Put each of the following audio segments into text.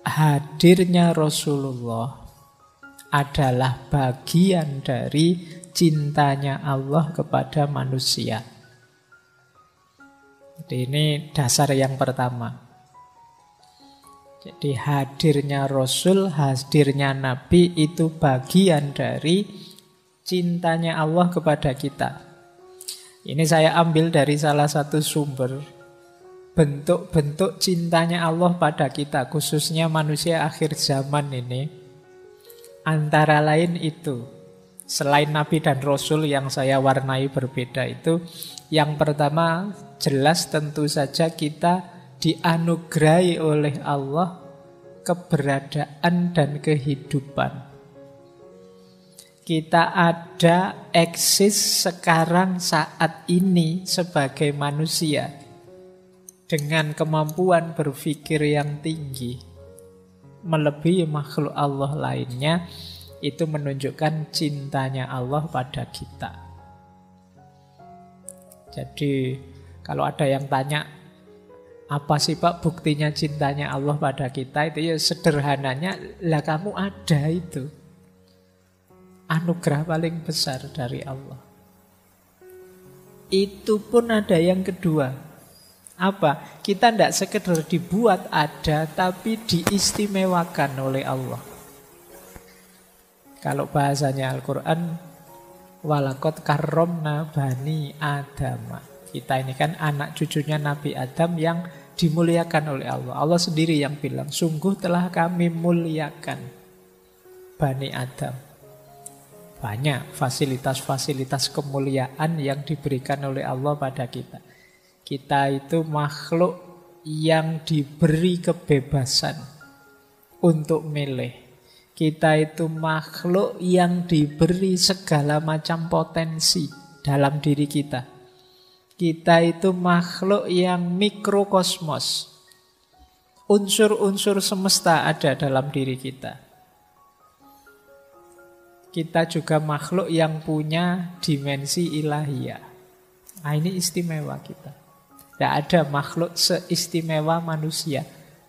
hadirnya Rasulullah adalah bagian dari cintanya Allah kepada manusia. Jadi ini dasar yang pertama. Jadi hadirnya Rasul, hadirnya Nabi itu bagian dari cintanya Allah kepada kita. Ini saya ambil dari salah satu sumber. Bentuk-bentuk cintanya Allah pada kita, khususnya manusia akhir zaman ini, antara lain itu. Selain Nabi dan Rasul yang saya warnai berbeda itu, yang pertama jelas tentu saja kita dianugerahi oleh Allah keberadaan dan kehidupan. Kita ada, eksis sekarang saat ini sebagai manusia dengan kemampuan berpikir yang tinggi melebihi makhluk Allah lainnya. Itu menunjukkan cintanya Allah pada kita. Jadi kalau ada yang tanya, apa sih Pak buktinya cintanya Allah pada kita? Itu ya sederhananya, lah kamu ada itu. Anugerah paling besar dari Allah. Itu pun ada yang kedua. Apa? Kita tidak sekedar dibuat ada, tapi diistimewakan oleh Allah. Kalau bahasanya Al-Quran, walaqad karramna bani Adam. Kita ini kan anak cucunya Nabi Adam yang dimuliakan oleh Allah. Allah sendiri yang bilang, sungguh telah kami muliakan Bani Adam. Banyak fasilitas-fasilitas kemuliaan yang diberikan oleh Allah pada kita. Kita itu makhluk yang diberi kebebasan untuk milih. Kita itu makhluk yang diberi segala macam potensi dalam diri kita. Kita itu makhluk yang mikrokosmos. Unsur-unsur semesta ada dalam diri kita. Kita juga makhluk yang punya dimensi ilahiyah. Nah, ini istimewa kita. Tidak ada makhluk seistimewa manusia.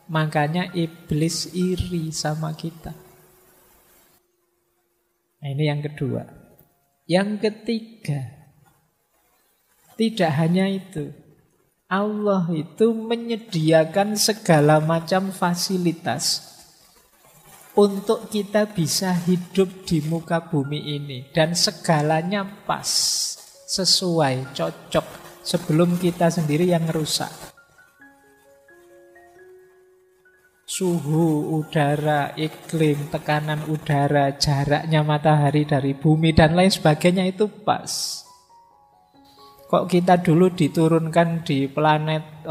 Makanya iblis iri sama kita. Nah, ini yang kedua. Yang ketiga, tidak hanya itu. Allah itu menyediakan segala macam fasilitas untuk kita bisa hidup di muka bumi ini. Dan segalanya pas, sesuai, cocok. Sebelum kita sendiri yang rusak. Suhu udara, iklim, tekanan udara, jaraknya matahari dari bumi dan lain sebagainya itu pas. Kok kita dulu diturunkan di planet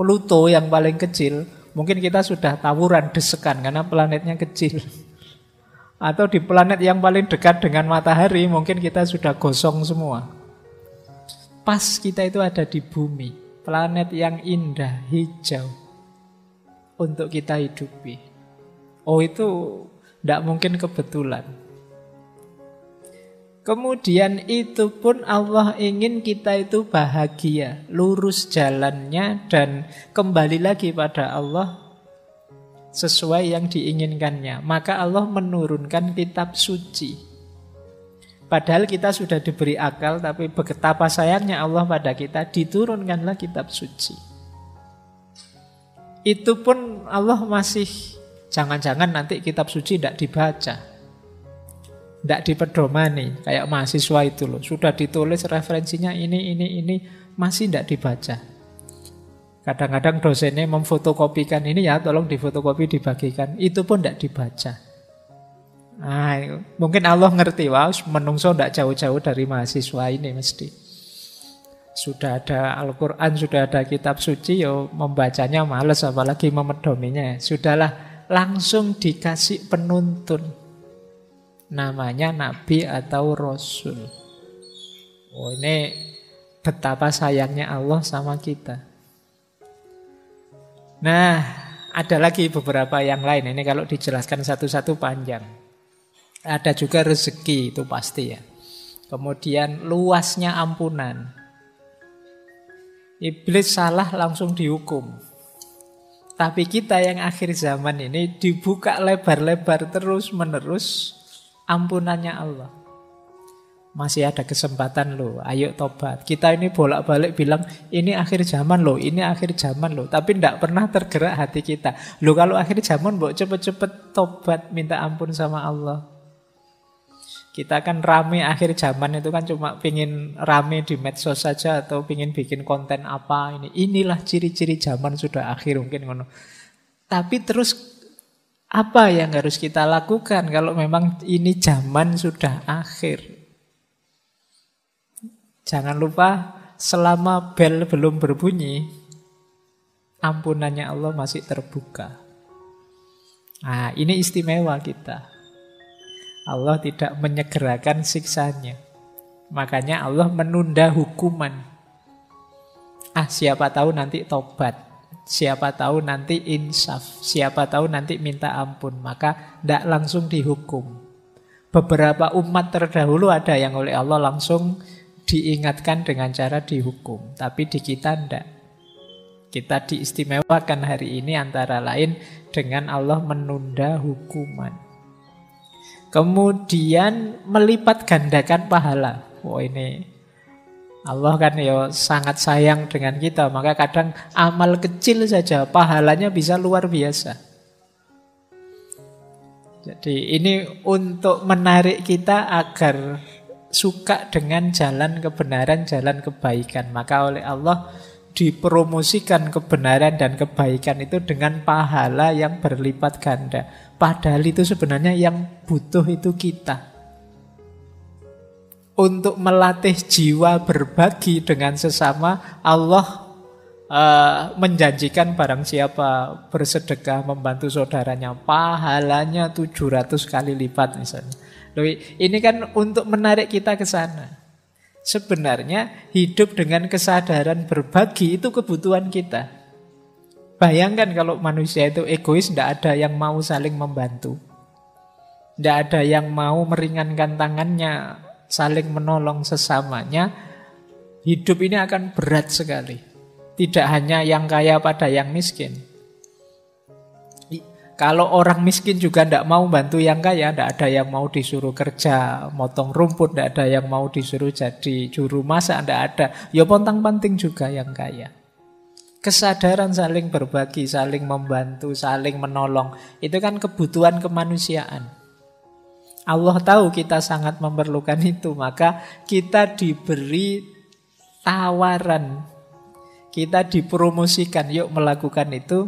Pluto yang paling kecil, mungkin kita sudah tawuran desekan karena planetnya kecil. Atau di planet yang paling dekat dengan matahari, mungkin kita sudah gosong semua. Pas kita itu ada di bumi, planet yang indah, hijau, untuk kita hidupi. Oh, itu tidak mungkin kebetulan. Kemudian itu pun Allah ingin kita itu bahagia, lurus jalannya dan kembali lagi pada Allah sesuai yang diinginkannya. Maka Allah menurunkan kitab suci. Padahal kita sudah diberi akal, tapi betapa sayangnya Allah pada kita, diturunkanlah kitab suci. Itu pun Allah masih, jangan-jangan nanti kitab suci tidak dibaca, tidak dipedomani. Kayak mahasiswa itu loh, sudah ditulis referensinya ini, masih tidak dibaca. Kadang-kadang dosennya memfotokopikan ini ya, tolong difotokopi dibagikan. Itu pun tidak dibaca. Nah, mungkin Allah ngerti, wah menungso tidak jauh-jauh dari mahasiswa ini mesti. Sudah ada Al-Quran, sudah ada kitab suci, yo membacanya males apalagi memedominya. Sudahlah, langsung dikasih penuntun. Namanya Nabi atau Rasul. Oh, ini betapa sayangnya Allah sama kita. Nah, ada lagi beberapa yang lain. Ini kalau dijelaskan satu-satu panjang. Ada juga rezeki, itu pasti ya. Kemudian luasnya ampunan. Iblis salah langsung dihukum. Tapi kita yang akhir zaman ini dibuka lebar-lebar terus-menerus ampunannya Allah. Masih ada kesempatan loh, ayo tobat. Kita ini bolak-balik bilang, ini akhir zaman loh, ini akhir zaman loh. Tapi tidak pernah tergerak hati kita. Loh kalau akhir zaman, mbok cepet-cepet tobat, minta ampun sama Allah. Kita kan rame akhir zaman itu kan cuma pingin rame di medsos saja atau pingin bikin konten apa ini. Inilah ciri-ciri zaman sudah akhir mungkin ngono. Tapi terus apa yang harus kita lakukan kalau memang ini zaman sudah akhir? Jangan lupa selama bel belum berbunyi, ampunannya Allah masih terbuka. Nah, ini istimewa kita. Allah tidak menyegerakan siksanya. Makanya Allah menunda hukuman. Siapa tahu nanti tobat. Siapa tahu nanti insaf. Siapa tahu nanti minta ampun. Maka tidak langsung dihukum. Beberapa umat terdahulu ada yang oleh Allah langsung diingatkan dengan cara dihukum. Tapi di kita tidak. Kita diistimewakan hari ini antara lain dengan Allah menunda hukuman. Kemudian melipat gandakan pahala. Ini Allah kan ya sangat sayang dengan kita. Maka kadang amal kecil saja pahalanya bisa luar biasa. Jadi ini untuk menarik kita agar suka dengan jalan kebenaran, jalan kebaikan. Maka oleh Allah dipromosikan kebenaran dan kebaikan itu dengan pahala yang berlipat ganda. Padahal itu sebenarnya yang butuh itu kita. Untuk melatih jiwa berbagi dengan sesama, Allah menjanjikan barang siapa bersedekah membantu saudaranya, pahalanya 700 kali lipat misalnya. Ini kan untuk menarik kita ke sana. Sebenarnya hidup dengan kesadaran berbagi itu kebutuhan kita. Bayangkan kalau manusia itu egois, tidak ada yang mau saling membantu. Tidak ada yang mau meringankan tangannya, saling menolong sesamanya. Hidup ini akan berat sekali. Tidak hanya yang kaya pada yang miskin. Kalau orang miskin juga tidak mau bantu yang kaya, tidak ada yang mau disuruh kerja, motong rumput, tidak ada yang mau disuruh jadi juru masak, tidak ada. Ya pontang-panting juga yang kaya. Kesadaran saling berbagi, saling membantu, saling menolong, itu kan kebutuhan kemanusiaan. Allah tahu kita sangat memerlukan itu, maka kita diberi tawaran, kita dipromosikan, yuk melakukan itu.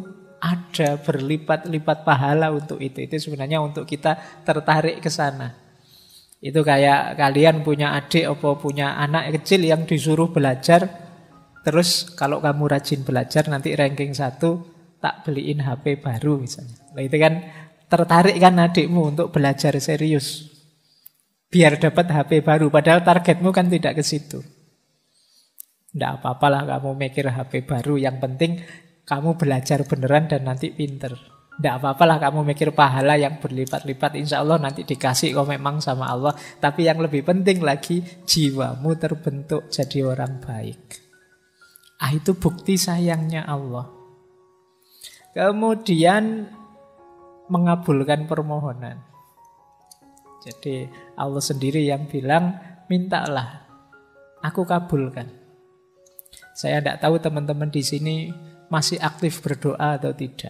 Ada berlipat-lipat pahala untuk itu. Itu sebenarnya untuk kita tertarik ke sana. Itu kayak kalian punya adik atau punya anak kecil yang disuruh belajar. Terus kalau kamu rajin belajar nanti ranking 1 tak beliin HP baru misalnya. Nah, itu kan tertarik kan adikmu untuk belajar serius. Biar dapat HP baru. Padahal targetmu kan tidak ke situ. Tidak apa-apalah kamu mikir HP baru. Yang penting kamu belajar beneran dan nanti pinter. Tidak apa-apalah kamu mikir pahala yang berlipat-lipat. Insya Allah nanti dikasih kok memang sama Allah. Tapi yang lebih penting lagi, jiwamu terbentuk jadi orang baik. Itu bukti sayangnya Allah. Kemudian mengabulkan permohonan. Jadi Allah sendiri yang bilang, mintalah, aku kabulkan. Saya tidak tahu teman-teman di sini masih aktif berdoa atau tidak.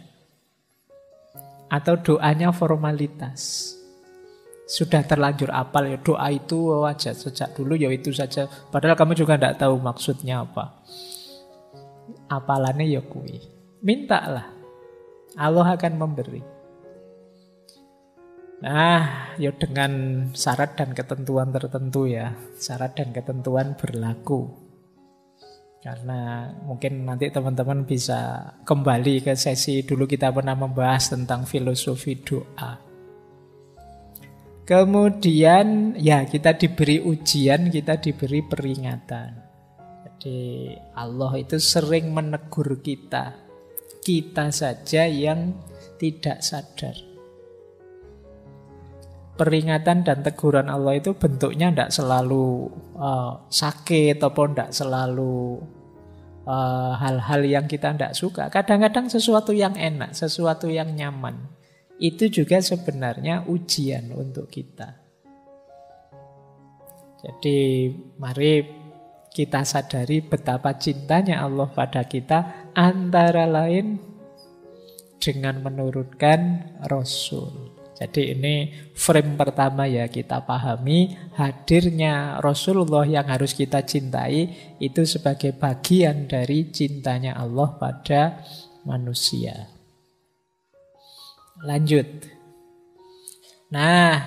Atau doanya formalitas. Sudah terlanjur apal ya doa itu aja sejak dulu ya itu saja. Padahal kamu juga tidak tahu maksudnya apa. Apalannya ya kui. Mintalah. Allah akan memberi. Nah, ya dengan syarat dan ketentuan tertentu ya. Syarat dan ketentuan berlaku. Karena mungkin nanti teman-teman bisa kembali ke sesi dulu kita pernah membahas tentang filosofi doa. Kemudian ya kita diberi ujian, kita diberi peringatan. Jadi Allah itu sering menegur kita. Kita saja yang tidak sadar. Peringatan dan teguran Allah itu bentuknya tidak selalu sakit ataupun tidak selalu hal-hal yang kita tidak suka. Kadang-kadang sesuatu yang enak, sesuatu yang nyaman, itu juga sebenarnya ujian untuk kita. Jadi mari kita sadari betapa cintanya Allah pada kita, antara lain dengan menurunkan Rasul. Jadi ini frame pertama ya, kita pahami hadirnya Rasulullah yang harus kita cintai itu sebagai bagian dari cintanya Allah pada manusia. Lanjut. Nah,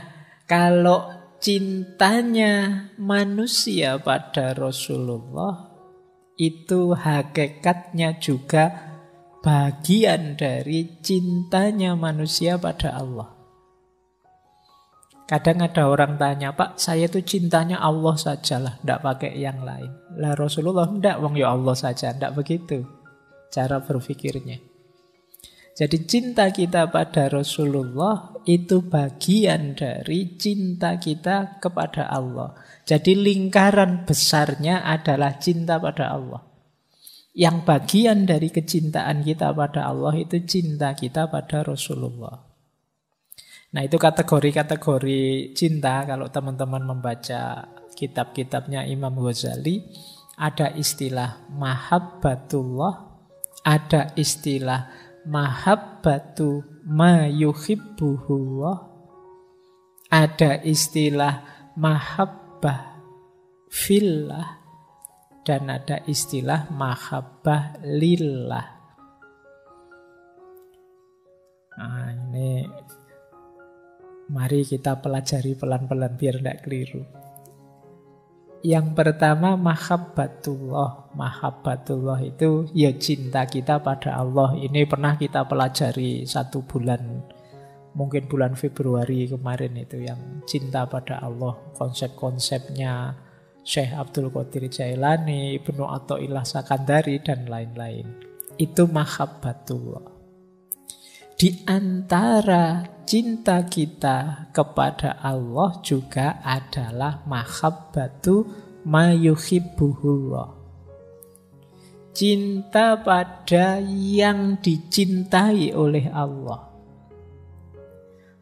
kalau cintanya manusia pada Rasulullah itu hakikatnya juga bagian dari cintanya manusia pada Allah. Kadang ada orang tanya, Pak, saya itu cintanya Allah sajalah, tidak pakai yang lain. Lah Rasulullah, tidak, wong ya Allah saja. Tidak begitu cara berpikirnya. Jadi cinta kita pada Rasulullah itu bagian dari cinta kita kepada Allah. Jadi lingkaran besarnya adalah cinta pada Allah. Yang bagian dari kecintaan kita pada Allah itu cinta kita pada Rasulullah. Nah, itu kategori-kategori cinta. Kalau teman-teman membaca kitab-kitabnya Imam Ghazali, ada istilah mahabbatullah, ada istilah mahabbatu ma yuhibbuhullah, ada istilah mahabbah fillah, dan ada istilah mahabbah lillah. Nah, ini mari kita pelajari pelan-pelan biar tidak keliru. Yang pertama mahabbatullah. Mahabbatullah itu ya cinta kita pada Allah. Ini pernah kita pelajari 1 bulan, mungkin bulan Februari kemarin itu, yang cinta pada Allah. Konsep-konsepnya Syekh Abdul Qadir Jailani, Ibnu Athaillah Sakandari, dan lain-lain. Itu mahabbatullah. Di antara cinta kita kepada Allah juga adalah mahabbatu ma yuhibbuhullah. Cinta pada yang dicintai oleh Allah.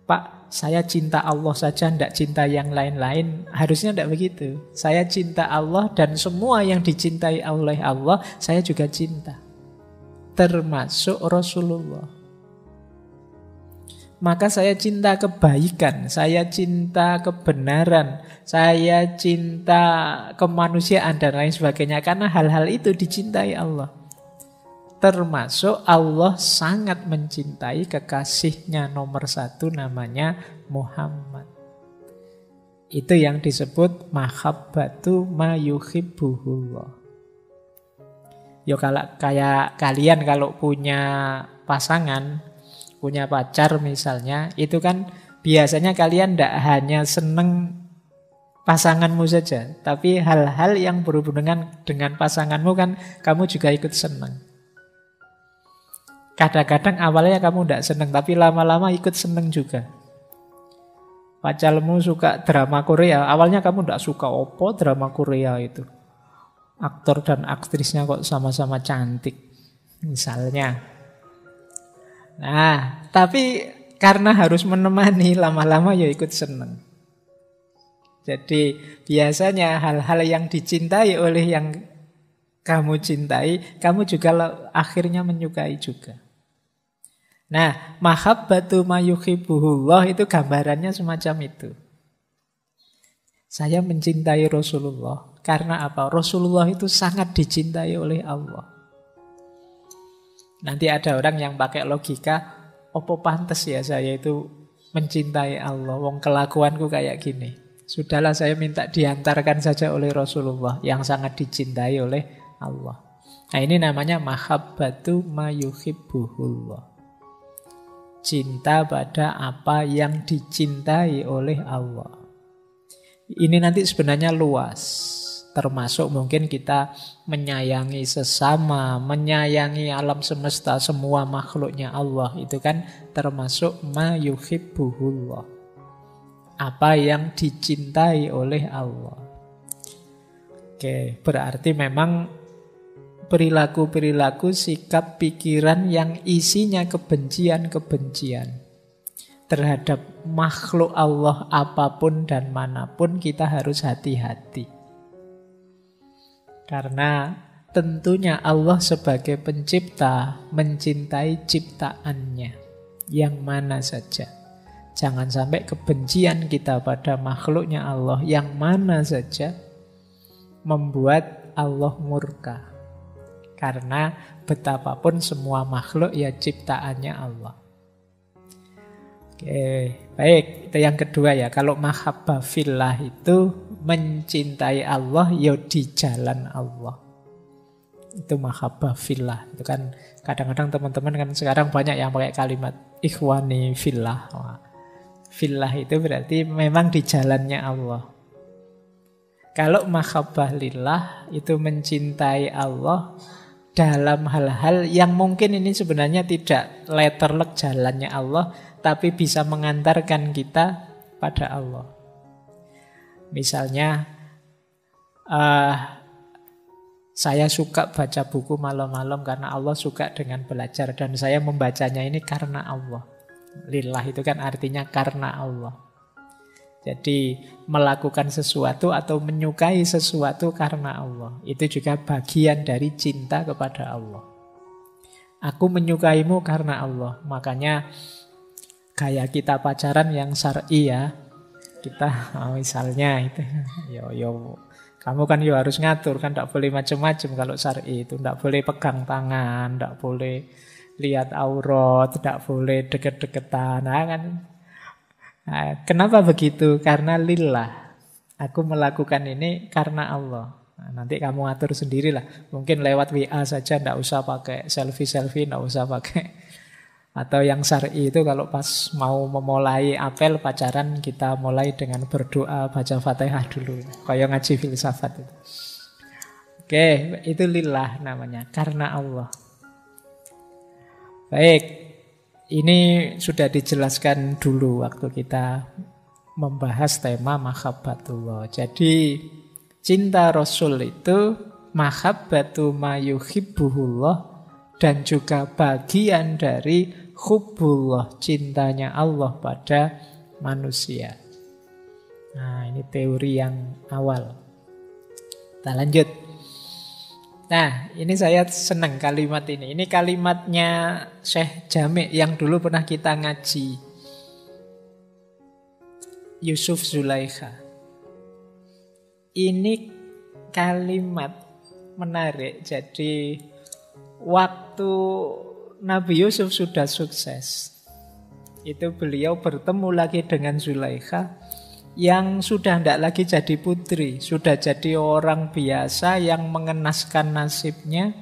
Pak, saya cinta Allah saja, tidak cinta yang lain-lain. Harusnya tidak begitu. Saya cinta Allah dan semua yang dicintai oleh Allah, saya juga cinta. Termasuk Rasulullah. Maka saya cinta kebaikan, saya cinta kebenaran, saya cinta kemanusiaan dan lain sebagainya. Karena hal-hal itu dicintai Allah. Termasuk Allah sangat mencintai kekasihnya nomor 1 namanya Muhammad. Itu yang disebut mahabbatu ma yuhibbuhullah. Yo kayak kalian kalau punya pasangan, punya pacar misalnya, itu kan biasanya kalian tidak hanya seneng pasanganmu saja, tapi hal-hal yang berhubungan dengan pasanganmu kan kamu juga ikut seneng. Kadang-kadang awalnya kamu tidak seneng, tapi lama-lama ikut seneng juga. Pacarmu suka drama Korea, awalnya kamu tidak suka, opo drama Korea itu, aktor dan aktrisnya kok sama-sama cantik misalnya. Nah, tapi karena harus menemani, lama-lama ya ikut seneng. Jadi biasanya hal-hal yang dicintai oleh yang kamu cintai, kamu juga akhirnya menyukai juga. Nah, mahabbatu ma yuhibbuhullah itu gambarannya semacam itu. Saya mencintai Rasulullah karena apa? Rasulullah itu sangat dicintai oleh Allah. Nanti ada orang yang pakai logika, opo pantes ya saya itu mencintai Allah, wong kelakuanku kayak gini. Sudahlah, saya minta diantarkan saja oleh Rasulullah yang sangat dicintai oleh Allah. Nah, ini namanya mahabbatu ma yuhibbuhullah. Cinta pada apa yang dicintai oleh Allah. Ini nanti sebenarnya luas. Termasuk mungkin kita menyayangi sesama, menyayangi alam semesta, semua makhluknya Allah. Itu kan termasuk ma yuhibbuhullah. Apa yang dicintai oleh Allah. Oke, berarti memang perilaku-perilaku, sikap, pikiran yang isinya kebencian-kebencian terhadap makhluk Allah apapun dan manapun, kita harus hati-hati. Karena tentunya Allah sebagai pencipta mencintai ciptaannya yang mana saja. Jangan sampai kebencian kita pada makhluknya Allah yang mana saja membuat Allah murka. Karena betapapun semua makhluk ya ciptaannya Allah. Oke, baik. Itu yang kedua ya. Kalau mahabbah fillah itu mencintai Allah ya di jalan Allah. Itu mahabbah fillah. Itu kan kadang-kadang teman-teman kan sekarang banyak yang pakai kalimat ikhwani fillah. Wah, fillah itu berarti memang di jalannya Allah. Kalau mahabbah lillah itu mencintai Allah dalam hal-hal yang mungkin ini sebenarnya tidak letterlek jalannya Allah, tapi bisa mengantarkan kita pada Allah. Misalnya saya suka baca buku malam-malam karena Allah suka dengan belajar, dan saya membacanya ini karena Allah. Lillah itu kan artinya karena Allah. Jadi melakukan sesuatu atau menyukai sesuatu karena Allah, itu juga bagian dari cinta kepada Allah. Aku menyukaimu karena Allah. Makanya gaya kita pacaran yang syar'i ya. Kita misalnya itu yo kamu kan yo harus ngatur kan, tidak boleh macam-macam kalau syar'i itu. Tidak boleh pegang tangan, tidak boleh lihat aurat, tidak boleh deket-deketan. Nah, kan. Nah, kenapa begitu? Karena lillah. Aku melakukan ini karena Allah. Nah, nanti kamu atur sendirilah. Mungkin lewat WA saja, tidak usah pakai selfie-selfie, tidak usah pakai. Atau yang syar'i itu kalau pas mau memulai apel pacaran, kita mulai dengan berdoa, baca Fatihah dulu. Kayak ngaji filsafat itu. Oke, itu lillah namanya, karena Allah. Baik, ini sudah dijelaskan dulu waktu kita membahas tema mahabbatullah. Jadi cinta Rasul itu mahabbatu ma yuhibbuhullah, dan juga bagian dari hubbullah, cintanya Allah pada manusia. Nah, ini teori yang awal. Kita lanjut. Nah, ini saya senang kalimat ini. Ini kalimatnya Syekh Jami' yang dulu pernah kita ngaji. Yusuf Zulaikha. Ini kalimat menarik. Jadi waktu Nabi Yusuf sudah sukses, itu beliau bertemu lagi dengan Zulaikha yang sudah tidak lagi jadi putri, sudah jadi orang biasa yang mengenaskan nasibnya,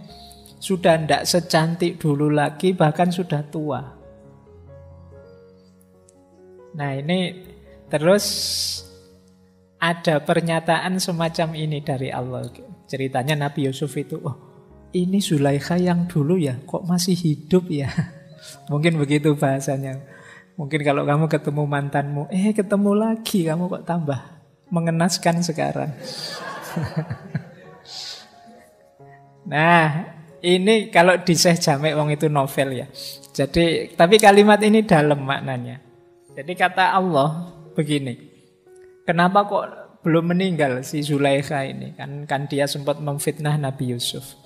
sudah tidak secantik dulu lagi, bahkan sudah tua. Nah, ini terus ada pernyataan semacam ini dari Allah. Ceritanya Nabi Yusuf itu, oh, ini Zulaikha yang dulu ya, kok masih hidup ya? Mungkin begitu bahasanya. Mungkin kalau kamu ketemu mantanmu, ketemu lagi, kamu kok tambah mengenaskan sekarang. Nah, ini kalau di Syekh Jami' wong itu novel ya. Jadi, tapi kalimat ini dalam maknanya. Jadi kata Allah begini, kenapa kok belum meninggal si Zulaikha ini? Kan dia sempat memfitnah Nabi Yusuf.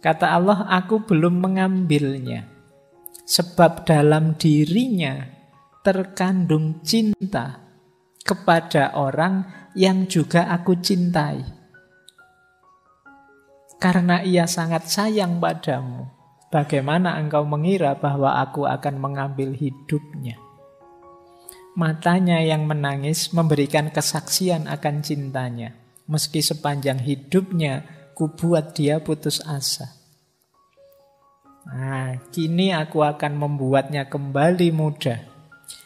Kata Allah, aku belum mengambilnya, sebab dalam dirinya terkandung cinta kepada orang yang juga aku cintai. Karena ia sangat sayang padamu, bagaimana engkau mengira bahwa aku akan mengambil hidupnya? Matanya yang menangis memberikan kesaksian akan cintanya, meski sepanjang hidupnya kubuat dia putus asa. Nah, kini aku akan membuatnya kembali muda.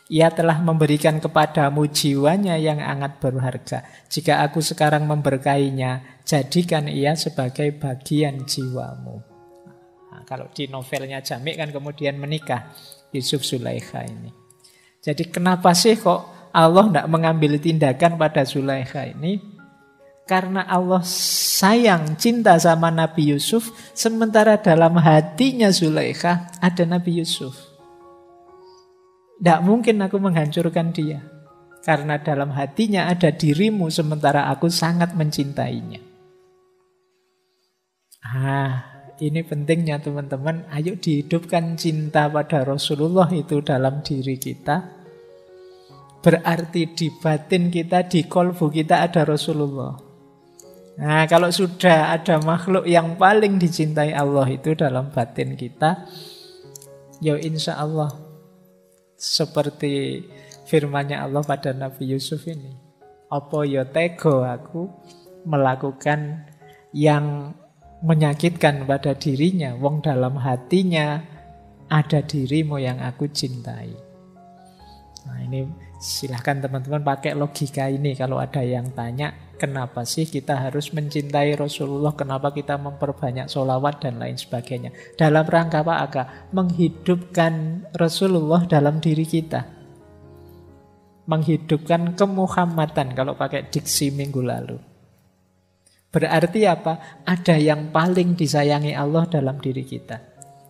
Ia telah memberikan kepadamu jiwanya yang sangat berharga. Jika aku sekarang memberkainya, jadikan ia sebagai bagian jiwamu. Nah, kalau di novelnya Jami' kan kemudian menikah Yusuf Zulaikha ini. Jadi kenapa sih kok Allah tidak mengambil tindakan pada Zulaikha ini? Karena Allah sayang, cinta sama Nabi Yusuf, sementara dalam hatinya Zulaikha ada Nabi Yusuf. Tidak mungkin aku menghancurkan dia. Karena dalam hatinya ada dirimu, sementara aku sangat mencintainya. Ini pentingnya teman-teman. Ayo dihidupkan cinta pada Rasulullah itu dalam diri kita. Berarti di batin kita, di kolbu kita ada Rasulullah. Nah, kalau sudah ada makhluk yang paling dicintai Allah itu dalam batin kita, ya insya Allah seperti firman-Nya Allah pada Nabi Yusuf ini. Apa ya tego aku melakukan yang menyakitkan pada dirinya, wong dalam hatinya ada dirimu yang aku cintai. Nah, ini silahkan teman-teman pakai logika ini kalau ada yang tanya. Kenapa sih kita harus mencintai Rasulullah? Kenapa kita memperbanyak sholawat dan lain sebagainya? Dalam rangka apa? Menghidupkan Rasulullah dalam diri kita. Menghidupkan kemuhammadan kalau pakai diksi minggu lalu. Berarti apa? Ada yang paling disayangi Allah dalam diri kita.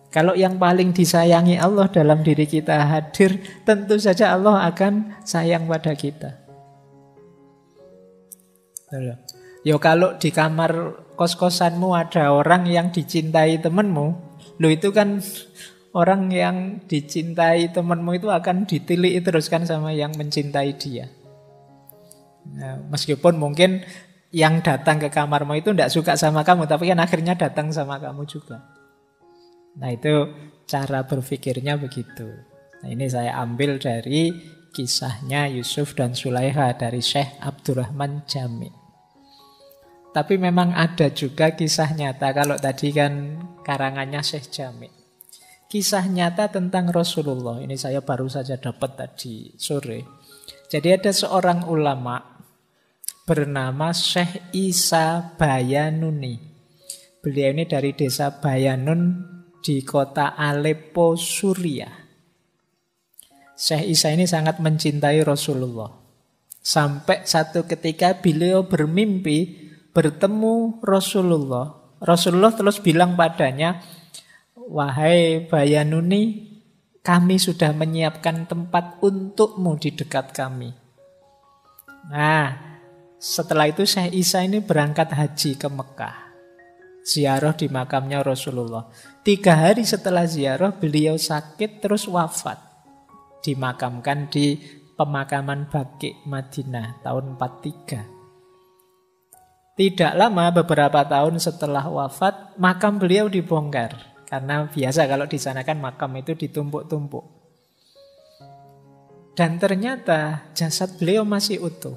Kalau yang paling disayangi Allah dalam diri kita hadir, tentu saja Allah akan sayang pada kita. Ya kalau di kamar kos-kosanmu ada orang yang dicintai temanmu, lo itu kan orang yang dicintai temanmu itu akan ditilik teruskan sama yang mencintai dia. Nah, meskipun mungkin yang datang ke kamarmu itu tidak suka sama kamu, tapi kan akhirnya datang sama kamu juga. Nah itu cara berpikirnya begitu. Nah ini saya ambil dari kisahnya Yusuf dan Zulaikha dari Syekh Abdurrahman Jami. Tapi memang ada juga kisah nyata. Kalau tadi kan karangannya Syekh Jami. Kisah nyata tentang Rasulullah. Ini saya baru saja dapat tadi sore. Jadi ada seorang ulama bernama Syekh Isa Bayanuni. Beliau ini dari desa Bayanun di kota Aleppo, Suriah. Syekh Isa ini sangat mencintai Rasulullah. Sampai satu ketika beliau bermimpi bertemu Rasulullah. Rasulullah terus bilang padanya, "Wahai Bayanuni, kami sudah menyiapkan tempat untukmu di dekat kami." Nah, setelah itu Syekh Isa ini berangkat haji ke Mekah. Ziarah di makamnya Rasulullah. 3 hari setelah ziarah beliau sakit terus wafat. Dimakamkan di pemakaman Baqi Madinah tahun 43. Tidak lama, beberapa tahun setelah wafat, makam beliau dibongkar. Karena biasa kalau di sana kan makam itu ditumpuk-tumpuk. Dan ternyata jasad beliau masih utuh.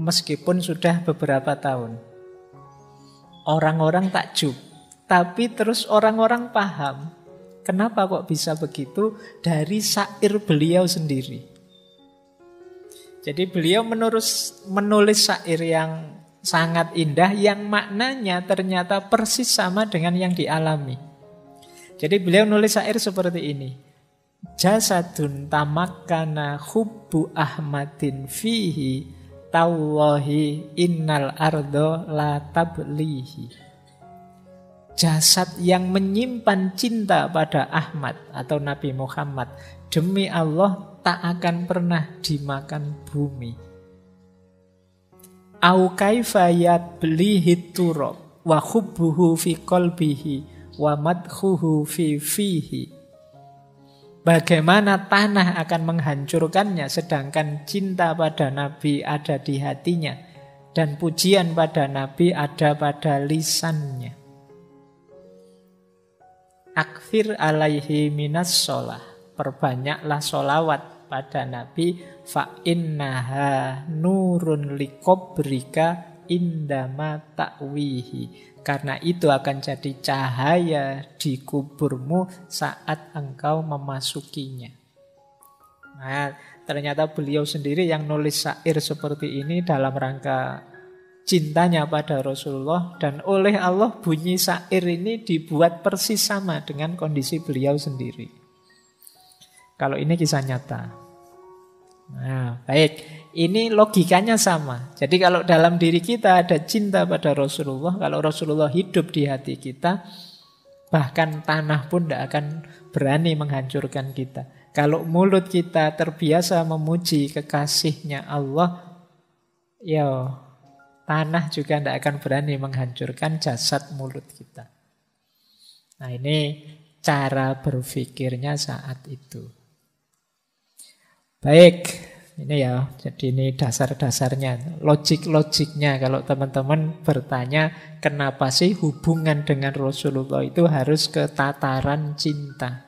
Meskipun sudah beberapa tahun. Orang-orang takjub. Tapi terus orang-orang paham. Kenapa kok bisa begitu? Dari syair beliau sendiri. Jadi beliau menulis syair yang sangat indah, yang maknanya ternyata persis sama dengan yang dialami. Jadi beliau nulis syair seperti ini. Jasadun tamakkana hubbu Ahmadin fihi tawahi innal ardo la tablihi. Jasad yang menyimpan cinta pada Ahmad atau Nabi Muhammad, demi Allah tak akan pernah dimakan bumi. Au kaifa yablihi turab wa hubbuhu fi qalbihi wa madhuhu fi fihi. Bagaimana tanah akan menghancurkannya sedangkan cinta pada Nabi ada di hatinya dan pujian pada Nabi ada pada lisannya. Akfir alaihi minas sholah. Perbanyaklah sholawat pada Nabi. Fa innaha nurun liqobrika indama ta'wihi. Karena itu akan jadi cahaya di kuburmu saat engkau memasukinya. Nah, ternyata beliau sendiri yang nulis syair seperti ini dalam rangka cintanya pada Rasulullah. Dan oleh Allah bunyi syair ini dibuat persis sama dengan kondisi beliau sendiri. Kalau ini kisah nyata. Nah, baik. Ini logikanya sama. Jadi kalau dalam diri kita ada cinta pada Rasulullah, kalau Rasulullah hidup di hati kita, bahkan tanah pun tidak akan berani menghancurkan kita. Kalau mulut kita terbiasa memuji kekasihnya Allah, ya tanah juga tidak akan berani menghancurkan jasad mulut kita. Nah, ini cara berpikirnya saat itu. Baik, ini ya, jadi ini dasar-dasarnya, logik-logiknya. Kalau teman-teman bertanya, kenapa sih hubungan dengan Rasulullah itu harus ke tataran cinta?